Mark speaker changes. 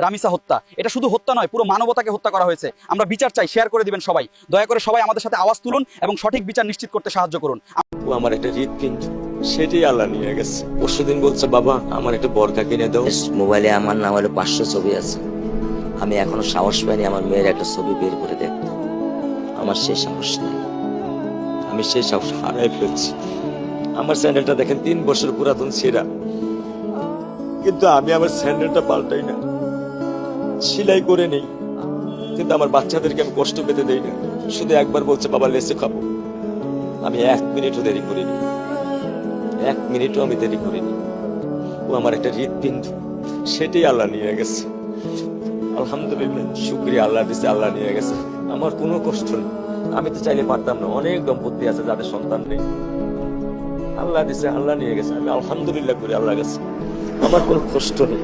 Speaker 1: রামিসা হত্যা। এটা শুধু হত্যা নয়, পুরো মানবতাকে হত্যা করা হয়েছে। আমরা বিচার চাই, শেয়ার করে দিবেন সবাই। দয়া করে সবাই আমাদের সাথে আওয়াজ তুলুন এবং সঠিক বিচার নিশ্চিত করতে সাহায্য করুন।
Speaker 2: ও আমার একটা হৃৎপিণ্ড, সেটাই আল্লাহ নিয়ে গেছে। পরশুদিন বলছে, বাবা আমার একটা বরকা কিনে দাও।
Speaker 3: মোবাইলে আমার নাম হলো 500 ছবি আছে। আমি এখনো সাহস পাইনি আমার মেয়ের একটা ছবি বের করে দেখতে। আমার সেই সাহস নেই।
Speaker 2: আমি সেই সাহস হারাই ফেলছি। আমার স্যান্ডেলটা দেখেন 3 বছর পুরাতন ছেঁড়া, কিন্তু আমি আমার স্যান্ডেলটা পাল্টাই না, সেলাই করে নেই। কিন্তু আমার বাচ্চাদেরকে আমি কষ্ট পেতে দেই না। শুধু একবার বলছে, বাবা লেসে খাবো। আমি 1 মিনিটও দেরি করিনি, 1 মিনিটও আমি দেরি করিনি। ও আমার একটা হৃৎপিণ্ড, সেটাই আল্লাহ নিয়ে গেছে। আলহামদুলিল্লাহ, শুকরিয়া, আল্লাহ দিছে, আল্লাহ নিয়ে গেছে। আমার কোনো কষ্ট নেই। আমি তো চাইলে পারতাম না। অনেক দম্পতি আছে যাদের সন্তান নেই, আল্লাহ দিছে, আল্লাহ নিয়ে গেছে। আমি আলহামদুলিল্লাহ করি আল্লাহ গেছে। আমার কোনো কষ্ট নেই।